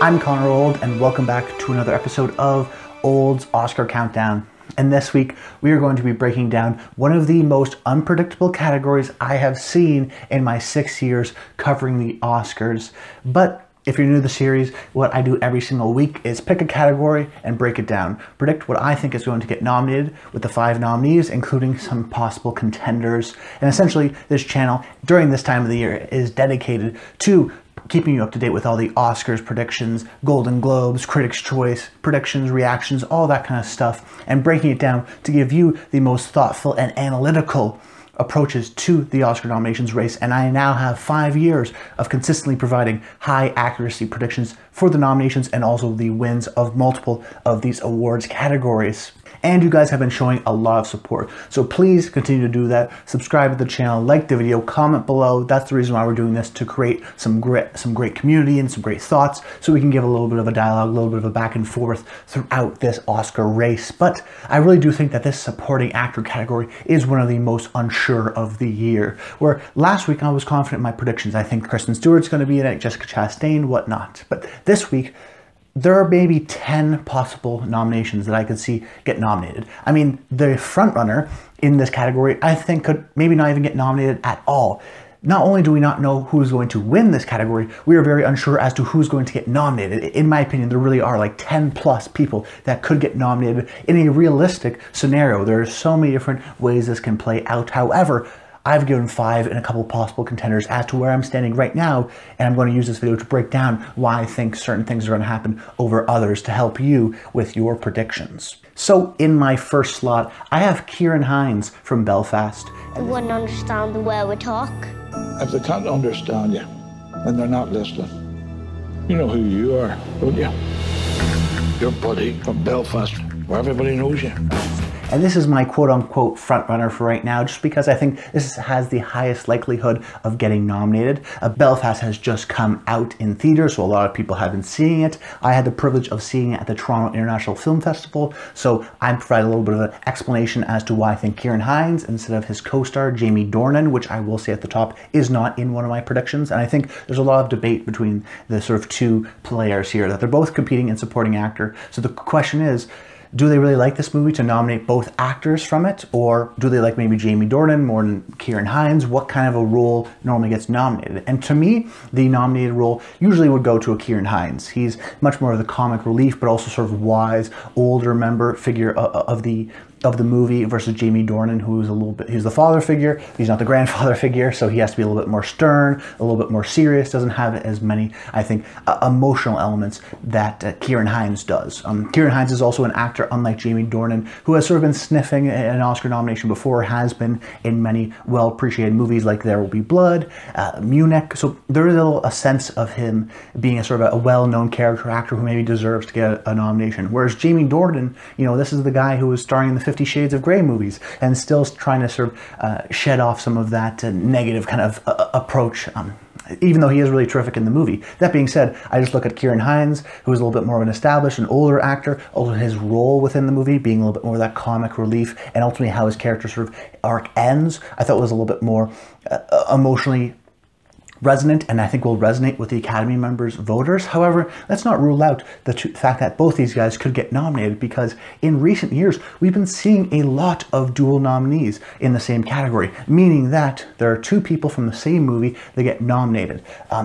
I'm Connor Old, and welcome back to another episode of Old's Oscar Countdown. And this week, we are going to be breaking down one of the most unpredictable categories I have seen in my 6 years covering the Oscars. But if you're new to the series, what I do every single week is pick a category and break it down. Predict what I think is going to get nominated with the 5 nominees, including some possible contenders. And essentially, this channel, during this time of the year, is dedicated to keeping you up to date with all the Oscars predictions, Golden Globes, Critics' Choice, predictions, reactions, all that kind of stuff, and breaking it down to give you the most thoughtful and analytical approaches to the Oscar nominations race. And I now have 5 years of consistently providing high accuracy predictions for the nominations and also the wins of multiple of these awards categories. And you guys have been showing a lot of support, so please continue to do that. Subscribe to the channel, like the video, comment below. That's the reason why we're doing this, to create some great community and some great thoughts, so we can give a little bit of a dialogue, a little bit of a back and forth throughout this Oscar race. But I really do think that this supporting actor category is one of the most unsure of the year. Where last week I was confident in my predictions. I think Kristen Stewart's going to be in it, Jessica Chastain, whatnot. But this week, there are maybe 10 possible nominations that I could see get nominated. I mean, the frontrunner in this category, I think, could maybe not even get nominated at all. Not only do we not know who's going to win this category, we are very unsure as to who's going to get nominated. In my opinion, there really are like 10 plus people that could get nominated in a realistic scenario. There are so many different ways this can play out. However, I've given 5 and a couple possible contenders as to where I'm standing right now, and I'm going to use this video to break down why I think certain things are going to happen over others to help you with your predictions. So in my first slot, I have Ciaran Hinds from Belfast. They wouldn't understand the way we talk. If they can't understand you, then they're not listening. You know who you are, don't you? Your buddy from Belfast, where everybody knows you. And this is my quote-unquote frontrunner for right now, just because I think this has the highest likelihood of getting nominated. Belfast has just come out in theaters, so a lot of people have been seeing it. I had the privilege of seeing it at the Toronto International Film Festival, so I provide a little bit of an explanation as to why I think Ciaran Hinds, instead of his co-star Jamie Dornan, which I will say at the top is not in one of my predictions. And I think there's a lot of debate between the sort of two players here, that they're both competing in supporting actor. So the question is, do they really like this movie to nominate both actors from it? Or do they like maybe Jamie Dornan more than Ciaran Hinds? What kind of a role normally gets nominated? And to me, the nominated role usually would go to a Ciaran Hinds. He's much more of the comic relief, but also sort of wise, older member figure of the movie, versus Jamie Dornan, who's a little bit, he's the father figure, he's not the grandfather figure, so he has to be a little bit more stern, a little bit more serious, doesn't have as many, I think, emotional elements that Ciaran Hinds does. Ciaran Hinds is also an actor, unlike Jamie Dornan, who has sort of been sniffing an Oscar nomination before, has been in many well-appreciated movies like There Will Be Blood, Munich, so there is a sense of him being a sort of a well-known character actor who maybe deserves to get a nomination. Whereas Jamie Dornan, you know, this is the guy who was starring in the 50 Shades of Grey movies and still trying to sort of shed off some of that negative kind of approach, even though he is really terrific in the movie. That being said, I just look at Ciaran Hinds, who is a little bit more of an established and older actor, also his role within the movie being a little bit more of that comic relief, and ultimately how his character sort of arc ends, I thought was a little bit more emotionally resonant, and I think will resonate with the Academy members' voters. However, let's not rule out the fact that both these guys could get nominated, because in recent years, we've been seeing a lot of dual nominees in the same category, meaning that there are 2 people from the same movie that get nominated.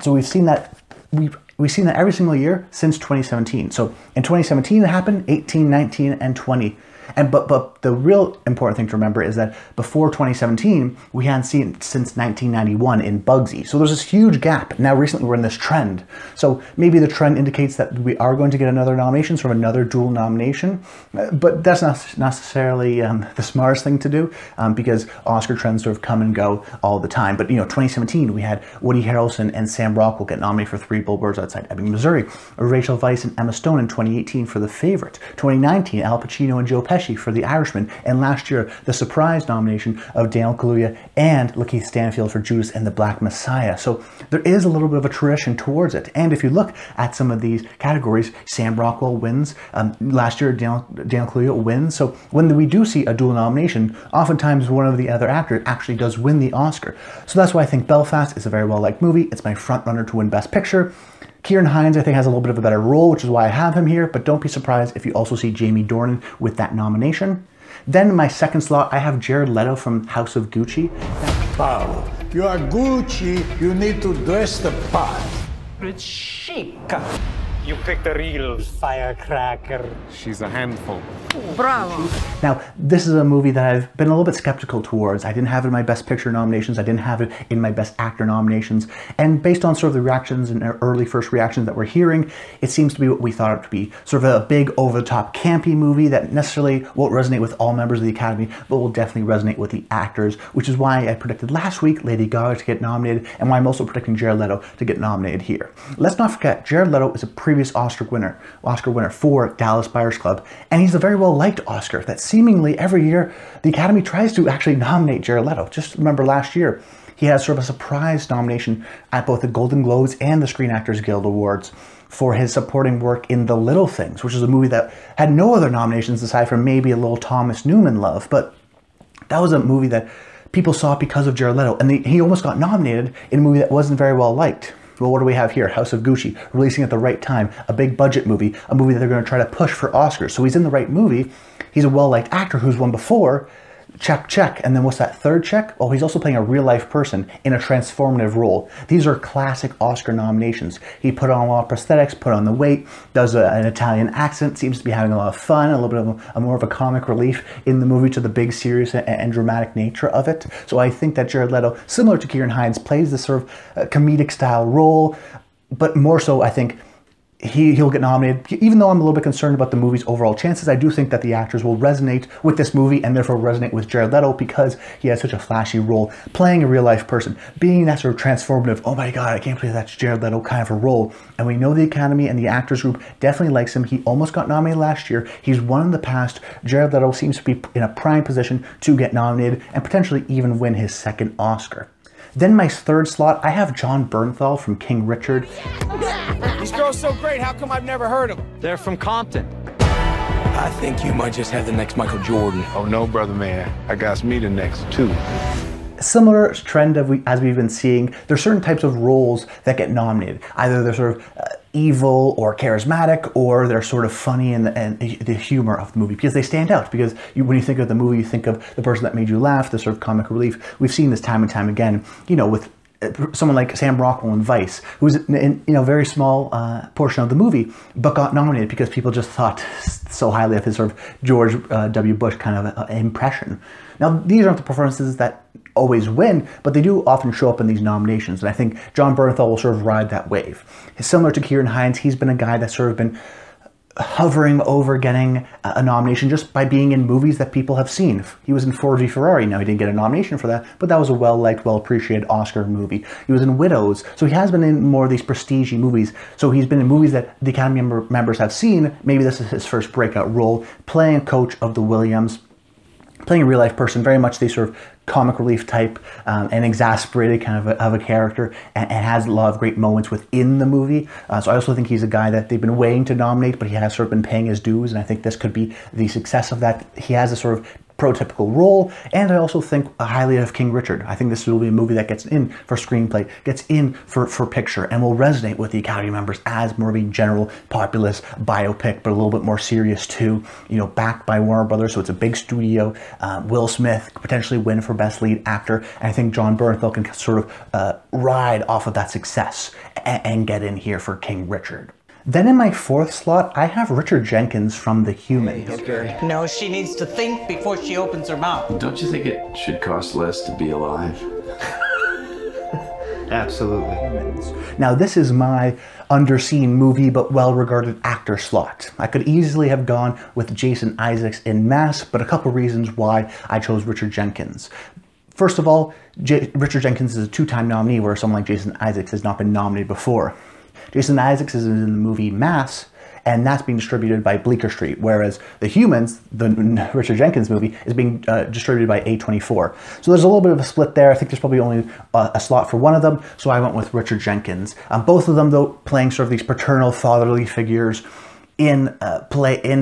So we've seen that, we've seen that every single year since 2017. So in 2017 it happened, 18, 19, and 20. But the real important thing to remember is that before 2017, we hadn't seen it since 1991 in Bugsy. So there's this huge gap. Now recently we're in this trend. So maybe the trend indicates that we are going to get another nomination from another dual nomination. But that's not necessarily the smartest thing to do, because Oscar trends sort of come and go all the time. But, you know, 2017, we had Woody Harrelson and Sam Rockwell get nominated for 3 Billboards Outside Ebbing, Missouri. Rachel Weisz and Emma Stone in 2018 for The Favorite. 2019, Al Pacino and Joe Pesci for The Irishman, and last year the surprise nomination of Daniel Kaluuya and Lakeith Stanfield for Judas and the Black Messiah. So there is a little bit of a tradition towards it. And if you look at some of these categories, Sam Rockwell wins. Last year Daniel Kaluuya wins. So when we do see a dual nomination, oftentimes one of the other actors actually does win the Oscar. So that's why I think Belfast is a very well-liked movie. It's my front runner to win Best Picture. Ciaran Hinds, I think, has a little bit of a better role, which is why I have him here, but don't be surprised if you also see Jamie Dornan with that nomination. Then in my second slot, I have Jared Leto from House of Gucci. Paolo, you are Gucci, you need to dress the part. It's chic. You picked a real firecracker. She's a handful. Bravo. Now, this is a movie that I've been a little bit skeptical towards. I didn't have it in my Best Picture nominations. I didn't have it in my Best Actor nominations. And based on sort of the reactions and early first reactions that we're hearing, it seems to be what we thought it to be. Sort of a big, over-the-top, campy movie that necessarily won't resonate with all members of the Academy, but will definitely resonate with the actors, which is why I predicted last week Lady Gaga to get nominated, and why I'm also predicting Jared Leto to get nominated here. Let's not forget, Jared Leto is a previous Oscar winner for Dallas Buyers Club, and he's a very well-liked Oscar that seemingly every year the Academy tries to actually nominate Jared Leto. Just remember last year, he had sort of a surprise nomination at both the Golden Globes and the Screen Actors Guild Awards for his supporting work in The Little Things, which is a movie that had no other nominations aside from maybe a little Thomas Newman love, but that was a movie that people saw because of Jared Leto, and he almost got nominated in a movie that wasn't very well liked. Well, what do we have here? House of Gucci, releasing at the right time, a big budget movie, a movie that they're going to try to push for Oscars. So he's in the right movie. He's a well-liked actor who's won before. Check, check. And then what's that third check? Oh, he's also playing a real-life person in a transformative role. These are classic Oscar nominations. He put on a lot of prosthetics, put on the weight, does an Italian accent, seems to be having a lot of fun, a little bit of a more of a comic relief in the movie to the big, serious, and dramatic nature of it. So I think that Jared Leto, similar to Ciaran Hinds, plays this sort of comedic-style role, but more so, I think, he'll get nominated. Even though I'm a little bit concerned about the movie's overall chances, I do think that the actors will resonate with this movie and therefore resonate with Jared Leto because he has such a flashy role, playing a real-life person, being that sort of transformative, oh my god, I can't believe that's Jared Leto kind of a role. And we know the Academy and the actors group definitely likes him. He almost got nominated last year. He's won in the past. Jared Leto seems to be in a prime position to get nominated and potentially even win his second Oscar. Then my third slot, I have Jon Bernthal from King Richard. These girls so great, how come I've never heard of them? They're from Compton. I think you might just have the next Michael Jordan. Oh no, brother man. I got me the next too. Similar trend as we've been seeing, there's certain types of roles that get nominated. Either they're sort of evil or charismatic, or they're sort of funny and the humor of the movie, because they stand out. Because when you think of the movie, you think of the person that made you laugh, the sort of comic relief. We've seen this time and time again, you know, with someone like Sam Rockwell in Vice, who's in a very small portion of the movie, but got nominated because people just thought so highly of his sort of George W. Bush kind of impression. Now, these aren't the performances that always win, but they do often show up in these nominations, and I think Jon Bernthal will sort of ride that wave. Similar to Ciaran Hinds, he's been a guy that's sort of been hovering over getting a nomination just by being in movies that people have seen. He was in Ford v Ferrari. Now, he didn't get a nomination for that, but that was a well-liked, well-appreciated Oscar movie. He was in Widows, so he has been in more of these prestige movies. So he's been in movies that the Academy members have seen. Maybe this is his first breakout role, playing a coach of the Williams, playing a real-life person, very much the sort of comic relief type, and exasperated kind of a character, and has a lot of great moments within the movie. So I also think he's a guy that they've been waiting to nominate, but he has sort of been paying his dues, and I think this could be the success of that. He has a sort of prototypical role, and I also think highly of King Richard. I think this will be a movie that gets in for screenplay, gets in for picture, and will resonate with the Academy members as more of a general populist biopic, but a little bit more serious too. You know, backed by Warner Brothers, so it's a big studio. Will Smith could potentially win for Best Lead Actor, and I think Jon Bernthal can sort of ride off of that success and get in here for King Richard. Then in my fourth slot, I have Richard Jenkins from The Humans. Okay. No, she needs to think before she opens her mouth. Don't you think it should cost less to be alive? Absolutely. Now, this is my underseen movie but well-regarded actor slot. I could easily have gone with Jason Isaacs in Mask, but a couple reasons why I chose Richard Jenkins. First of all, Richard Jenkins is a two-time nominee, where someone like Jason Isaacs has not been nominated before. Jason Isaacs is in the movie Mass, and that's being distributed by Bleecker Street, whereas The Humans, the Richard Jenkins movie, is being distributed by A24. So there's a little bit of a split there. I think there's probably only a slot for one of them, so I went with Richard Jenkins. Both of them, though, playing sort of these paternal, fatherly figures, in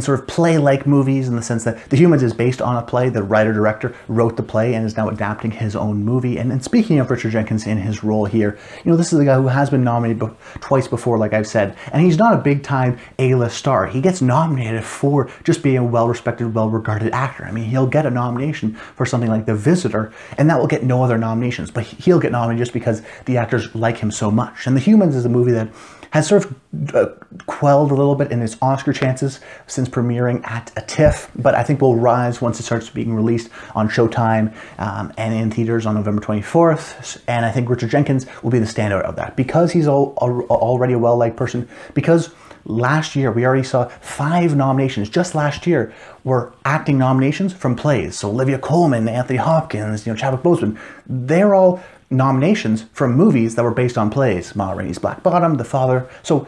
sort of play-like movies, in the sense that The Humans is based on a play. The writer-director wrote the play and is now adapting his own movie. And speaking of Richard Jenkins in his role here, you know, this is a guy who has been nominated twice before, like I've said, and he's not a big-time A-list star. He gets nominated for just being a well-respected, well-regarded actor. I mean, he'll get a nomination for something like The Visitor, and that will get no other nominations, but he'll get nominated just because the actors like him so much. And The Humans is a movie that has sort of quelled a little bit in its Oscar chances since premiering at a TIFF, but I think will rise once it starts being released on Showtime and in theaters on November 24th. And I think Richard Jenkins will be the standout of that, because he's already a well-liked person, because last year we already saw 5 nominations, just last year, were acting nominations from plays. So Olivia Colman, Anthony Hopkins, you know, Chadwick Boseman, they're all nominations from movies that were based on plays. Ma Rainey's Black Bottom, The Father. So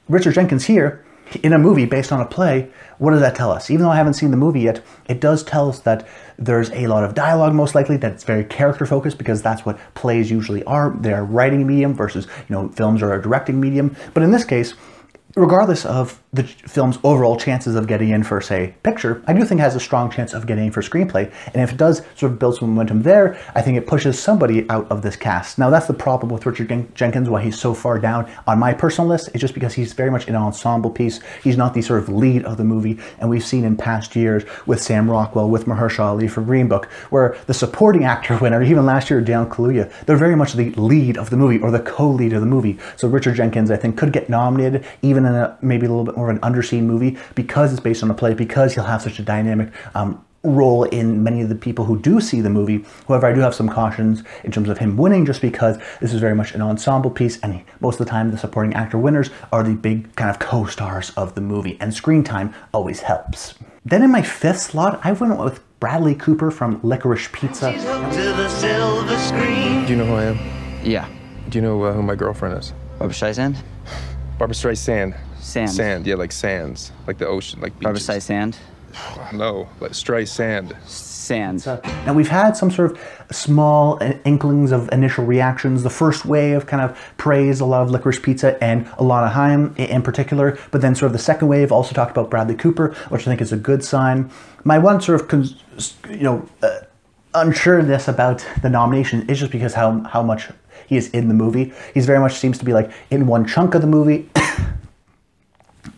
Richard Jenkins here, in a movie based on a play, what does that tell us? Even though I haven't seen the movie yet, it does tell us that there's a lot of dialogue, most likely, that it's very character focused, because that's what plays usually are. They're a writing medium versus, you know, films are a directing medium. But in this case, regardless of the film's overall chances of getting in for, say, picture, I do think it has a strong chance of getting in for screenplay. And if it does sort of build some momentum there, I think it pushes somebody out of this cast. Now, that's the problem with Richard Jenkins, why he's so far down on my personal list. It's just because he's very much an ensemble piece. He's not the sort of lead of the movie. And we've seen in past years with Sam Rockwell, with Mahershala Ali for Green Book, where the supporting actor winner, even last year, Daniel Kaluuya, they're very much the lead of the movie, or the co-lead of the movie. So Richard Jenkins, I think, could get nominated, even in a maybe a little bit more of an underseen movie, because it's based on a play, because he'll have such a dynamic role in many of the people who do see the movie. However, I do have some cautions in terms of him winning, just because this is very much an ensemble piece, and most of the time the supporting actor winners are the big kind of co-stars of the movie, and screen time always helps. Then in my 5th slot, I went with Bradley Cooper from Licorice Pizza. Do you know who I am? Yeah. Do you know who my girlfriend is? Barbra Streisand? Barbra Streisand. Sand. Sand, yeah, like sands, like the ocean, like beaches. Barbra Streisand? No, like Streisand. Sand. Now, we've had some sort of small inklings of initial reactions. The first wave kind of praised a lot of Licorice Pizza and Alana Haim in particular, but then sort of the second wave also talked about Bradley Cooper, which I think is a good sign. My one sort of, unsureness about the nomination is just because how much he is in the movie. He's very much seems to be like in one chunk of the movie.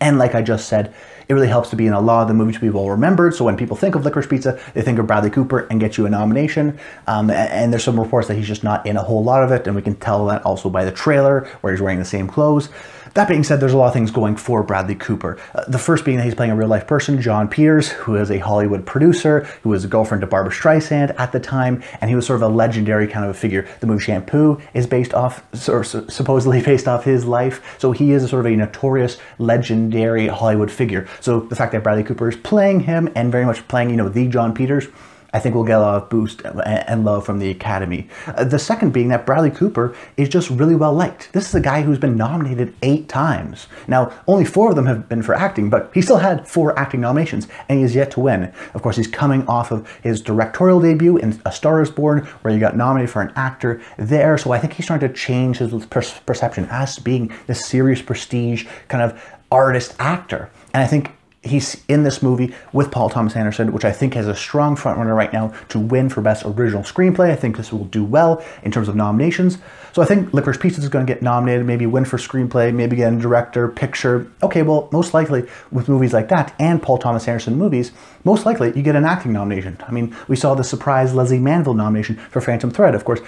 And like I just said, it really helps to be in a lot of the movie to be well remembered. So when people think of Licorice Pizza, they think of Bradley Cooper and get you a nomination. And there's some reports that he's just not in a whole lot of it. And we can tell that also by the trailer, where he's wearing the same clothes. That being said, there's a lot of things going for Bradley Cooper. The first being that he's playing a real-life person, John Peters, who is a Hollywood producer, who was a girlfriend to Barbra Streisand at the time, and he was sort of a legendary kind of a figure. The movie Shampoo is based off, or supposedly based off his life, so he is a sort of a notorious, legendary Hollywood figure. So the fact that Bradley Cooper is playing him, and very much playing, the John Peters, I think we'll get a lot of boost and love from the Academy. The second being that Bradley Cooper is just really well liked. This is a guy who's been nominated 8 times. Now, only 4 of them have been for acting, but he still had 4 acting nominations, and he is yet to win. Of course, he's coming off of his directorial debut in A Star is Born, where he got nominated for an actor there. So I think he's trying to change his perception as being this serious prestige kind of artist actor. And I think he's in this movie with Paul Thomas Anderson, which I think has a strong frontrunner right now to win for Best Original Screenplay. I think this will do well in terms of nominations. So I think Licorice Pizza is going to get nominated, maybe win for Screenplay, maybe get a Director, Picture. Okay, well, most likely with movies like that and Paul Thomas Anderson movies, most likely you get an acting nomination. I mean, we saw the surprise Leslie Manville nomination for Phantom Thread. Of course,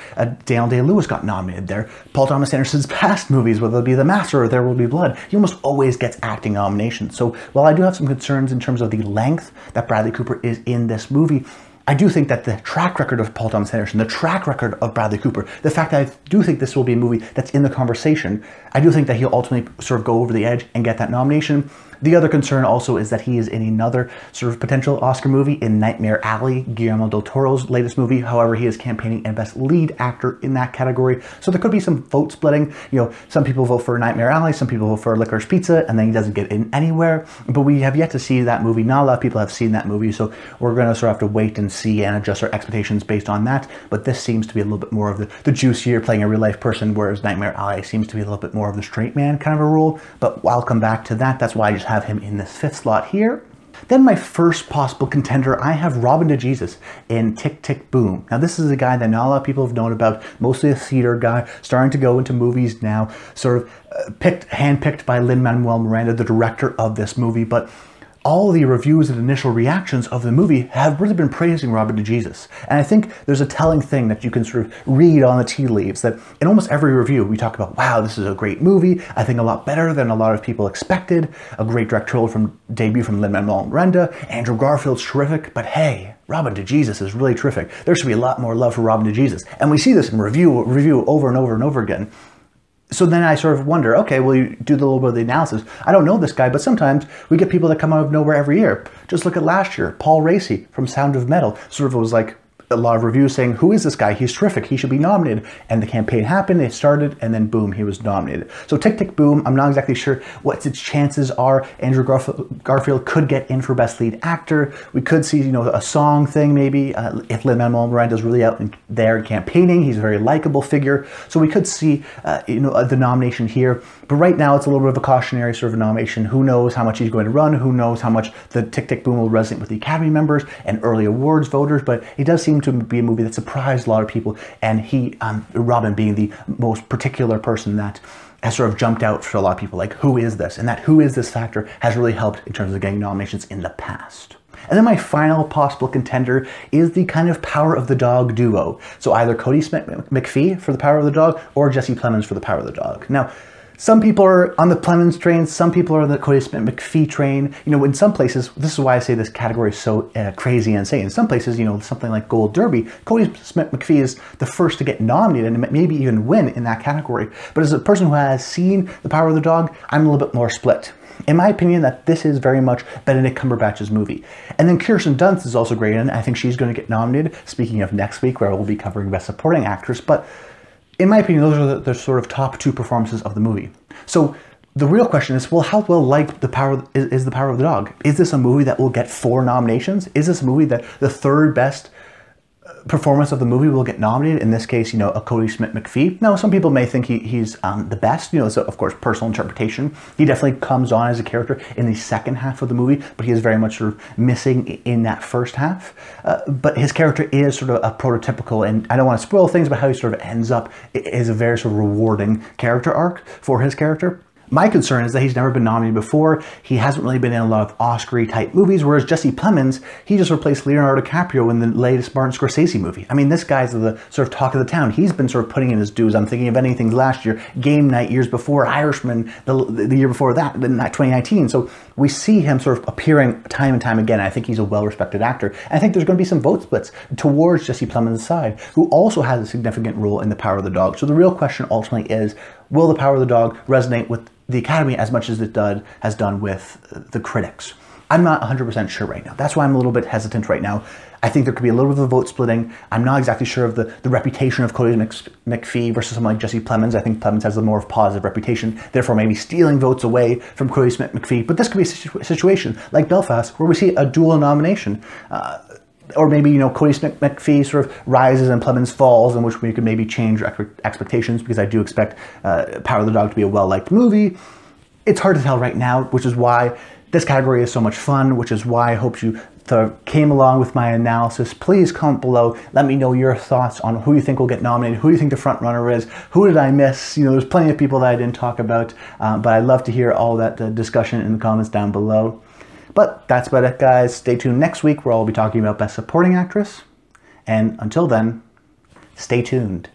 Daniel Day-Lewis got nominated there. Paul Thomas Anderson's past movies, whether it be The Master or There Will Be Blood, he almost always gets acting nominations. So while I do have some concerns in terms of the length that Bradley Cooper is in this movie, I do think that the track record of Paul Thomas Anderson, the track record of Bradley Cooper, the fact that I do think this will be a movie that's in the conversation, I do think that he'll ultimately sort of go over the edge and get that nomination. The other concern also is that he is in another sort of potential Oscar movie in Nightmare Alley, Guillermo del Toro's latest movie. However, he is campaigning as Best Lead Actor in that category. So there could be some vote splitting. Some people vote for Nightmare Alley, some people vote for Licorice Pizza, and then he doesn't get in anywhere. But we have yet to see that movie. Not a lot of people have seen that movie, so we're going to sort of have to wait and see and adjust our expectations based on that. But this seems to be a little bit more of the juicier, playing a real-life person, whereas Nightmare Alley seems to be a little bit more of the straight man kind of a role. But I'll come back to that. That's why I just have him in this 5th slot here. Then my first possible contender, I have Robin de Jesús in Tick, Tick, Boom. Now this is a guy that not a lot of people have known about, mostly a theater guy, starting to go into movies now, sort of handpicked by Lin-Manuel Miranda, the director of this movie, but all the reviews and initial reactions of the movie have really been praising Robin de Jesús. And I think there's a telling thing that you can sort of read on the tea leaves, that in almost every review we talk about, wow, this is a great movie, I think a lot better than a lot of people expected, a great directorial debut from Lin-Manuel Miranda, Andrew Garfield's terrific, but hey, Robin de Jesús is really terrific. There should be a lot more love for Robin de Jesús. And we see this in review over and over and over again. So then I sort of wonder, okay, well, you do a little bit of the analysis. I don't know this guy, but sometimes we get people that come out of nowhere every year. Just look at last year. Paul Raci from Sound of Metal sort of was like a lot of reviews saying, who is this guy? He's terrific. He should be nominated. And the campaign happened, it started, and then boom, he was nominated. So Tick, Tick, Boom, I'm not exactly sure what its chances are. Andrew Garfield could get in for Best Lead Actor. We could see, you know, a song thing maybe, if Lin-Manuel Miranda's really out there campaigning. He's a very likable figure. So we could see, you know, the nomination here. But right now, it's a little bit of a cautionary sort of nomination. Who knows how much he's going to run? Who knows how much the Tick, Tick, Boom will resonate with the Academy members and early awards voters? But it does seem to be a movie that surprised a lot of people. And Robin being the most particular person that has sort of jumped out for a lot of people. Like, who is this? And that who is this factor has really helped in terms of getting nominations in the past. And then my final possible contender is the kind of Power of the Dog duo. So either Kodi Smit-McPhee for the Power of the Dog or Jesse Plemons for the Power of the Dog. Now, some people are on the Plemons train, some people are on the Kodi Smit-McPhee train. You know, in some places, this is why I say this category is so crazy and insane. In some places, you know, something like Gold Derby, Kodi Smit-McPhee is the first to get nominated and maybe even win in that category. But as a person who has seen The Power of the Dog, I'm a little bit more split. In my opinion, that this is very much Benedict Cumberbatch's movie. And then Kirsten Dunst is also great in it. I think she's going to get nominated, speaking of next week, where we'll be covering Best Supporting Actress. But in my opinion, those are the sort of top 2 performances of the movie. So the real question is, well, how well liked is The Power of the Dog? Is this a movie that will get 4 nominations? Is this a movie that the 3rd best performance of the movie will get nominated? In this case, you know, a Kodi Smit-McPhee. Now, some people may think he's the best. You know, so of course, personal interpretation. He definitely comes on as a character in the second half of the movie, but he is very much sort of missing in that first half. But his character is sort of a prototypical, and I don't want to spoil things, but how he sort of ends up is a very sort of rewarding character arc for his character. My concern is that he's never been nominated before. He hasn't really been in a lot of Oscar-y type movies, whereas Jesse Plemons, he just replaced Leonardo DiCaprio in the latest Martin Scorsese movie. I mean, this guy's the sort of talk of the town. He's been sort of putting in his dues. I'm thinking of anything last year, Game Night years before, Irishman the year before that, 2019. So we see him sort of appearing time and time again. I think he's a well-respected actor. And I think there's going to be some vote splits towards Jesse Plemons' side, who also has a significant role in The Power of the Dog. So the real question ultimately is, will The Power of the Dog resonate with the Academy as much as it has done with the critics? I'm not 100% sure right now. That's why I'm a little bit hesitant right now. I think there could be a little bit of a vote splitting. I'm not exactly sure of the reputation of Kodi McPhee versus someone like Jesse Plemons. I think Plemons has a more positive reputation, therefore maybe stealing votes away from Kodi Smit-McPhee. But this could be a situation like Belfast where we see a dual nomination. Or maybe, you know, Kodi Smit-McPhee sort of rises and Plemons falls, in which we could maybe change expectations, because I do expect Power of the Dog to be a well-liked movie. It's hard to tell right now, which is why this category is so much fun, which is why I hope you came along with my analysis. Please comment below. Let me know your thoughts on who you think will get nominated, who you think the front runner is, who did I miss? You know, there's plenty of people that I didn't talk about, but I'd love to hear all that discussion in the comments down below. But that's about it, guys. Stay tuned next week where I'll be talking about Best Supporting Actress. And until then, stay tuned.